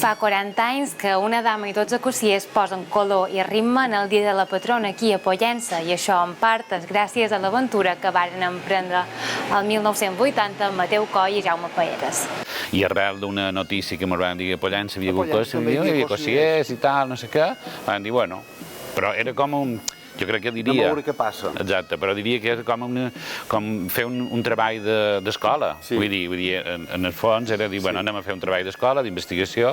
Fa 40 anys que una dama i 12 cossiers posen color i ritme en el dia de la patrona aquí a Pollença, i això en part és gràcies a l'aventura que varen emprendre el 1980 Mateu Coll i Jaume Paeres. I arrel d'una notícia que ens van dir a Pollença hi havia cossiers i tal, no sé què, van dir, bueno, però era com un... Jo crec que diria... De veure què passa. Exacte, però diria que és com fer un treball d'escola. Vull dir, en el fons era dir, bueno, anem a fer un treball d'escola, d'investigació,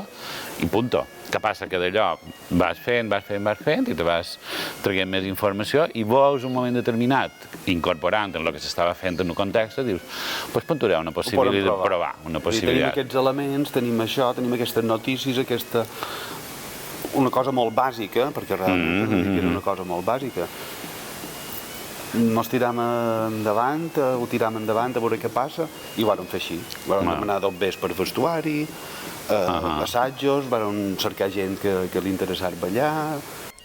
i punto. Què passa? Que d'allò vas fent, i te vas traient més informació, i veus un moment determinat, incorporant en el que s'estava fent en un context, dius, doncs puntuaré una possibilitat de provar, una possibilitat. Tenim aquests elements, tenim això, tenim aquestes notícies, aquesta... una cosa molt bàsica, perquè realment era una cosa molt bàsica. Ens tiram endavant, ho tiram endavant a veure què passa, i ho vàrem fer així. Vàrem demanar dobbers per vestuari, assajos, vàrem cercar gent que li interessava ballar...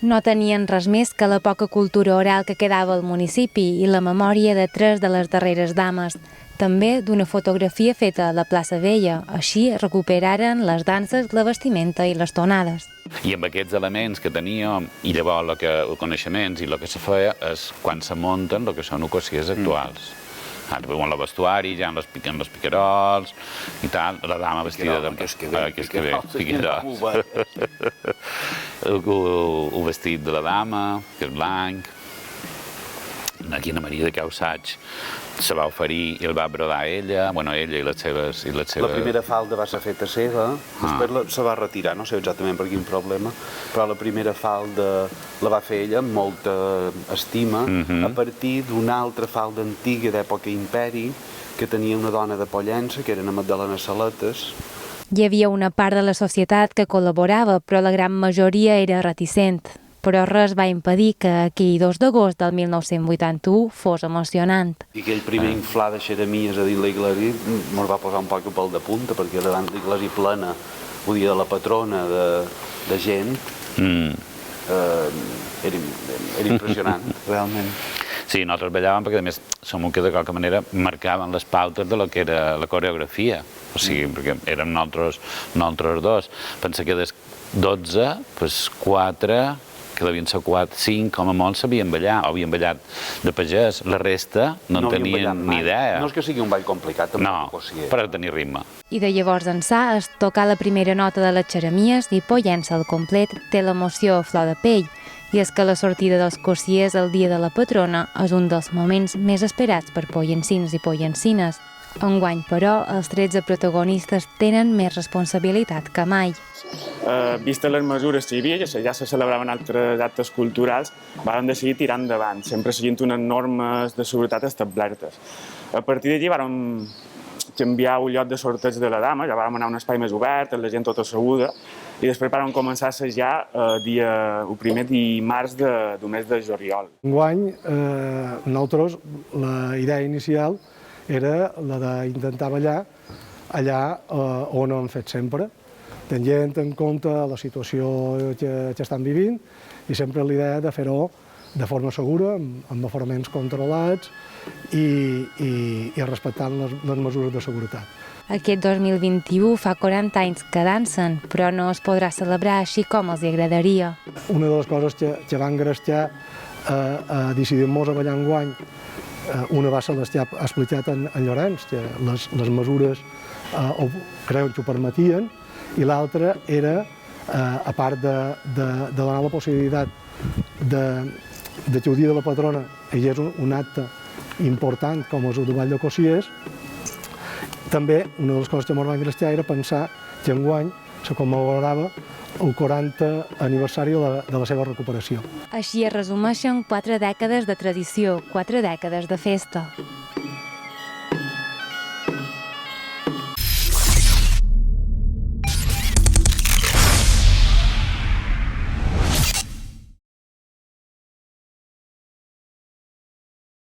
No tenien res més que la poca cultura oral que quedava al municipi i la memòria de 3 de les darreres dames. També d'una fotografia feta a la plaça Vella. Així recuperaren les danses, la vestimenta i les tonades. I amb aquests elements que teníem, i llavors els coneixements i el que se feia, és quan se munten el que són cossiers actuals. Ara veuen el vestuari, ja en els picarols i tal, la dama vestida de... Picarols. El vestit de la dama, que és blanc. Aquí Anna Maria de Causaig se va oferir i el va brodar ella, ella i les seves... La primera falda va ser feta seva, després se va retirar, no sé exactament per quin problema, però la primera falda la va fer ella amb molta estima, a partir d'una altra falda antiga d'època imperi, que tenia una dona de Pollença, que era la Magdalena Saletes. Hi havia una part de la societat que col·laborava, però la gran majoria era reticent. Però res va impedir que aquell 2 d'agost del 1981 fos emocionant. I aquell primer inflar de xeremies a dins l'església ens va posar un poc pel de punta, perquè davant l'església plena, el dia de la patrona, de gent, era impressionant, realment. Sí, nosaltres ballàvem perquè, a més, som que de qualque manera marcaven les pautes de lo que era la coreografia. O sigui, perquè érem nosaltres dos. Pensa que des 12, doncs 4... que devien ser 4, 5, com a molt sabien ballar, o havien ballat de pagès. La resta no en tenien ni idea. No és que sigui un ball complicat, tampoc. No, per tenir ritme. I de llavors ençà es tocar la primera nota de les xeremies i Pollença al complet té l'emoció a flor de pell. I és que la sortida dels cossiers el dia de la patrona és un dels moments més esperats per pollencins i pollencines. Enguany, però, els 13 protagonistes tenen més responsabilitat que mai. Vistes les mesures que hi havia, ja se celebraven altres actes culturals, vam decidir tirar endavant, sempre seguint unes normes de seguretat establertes. A partir d'allí vam canviar el lloc de sorteig de la dama, ja vam anar a un espai més obert, la gent tota asseguda, i després vam començar a assajar el primer dimarts del mes de juliol. Enguany, nosaltres, la idea inicial era la d'intentar ballar allà on ho hem fet sempre, tenint en compte la situació que estan vivint i sempre l'idea de fer-ho de forma segura, amb aforaments controlats i respectant les mesures de seguretat. Aquest 2021 fa 40 anys que dansen, però no es podrà celebrar així com els agradaria. Una de les coses que van engrescar a decidir-nos a ballar enguany, una va ser les que ha explicat en Llorenç, que les mesures creuen que ho permetien, i l'altra era, a part de donar la possibilitat de que el dia de la patrona hi és un acte important com és el de ball de cossiers, també una de les coses que ens va engrescar era pensar que enguany se commemorava el 40 aniversari de la seva recuperació. Així es resumeixen 4 dècades de tradició, 4 dècades de festa.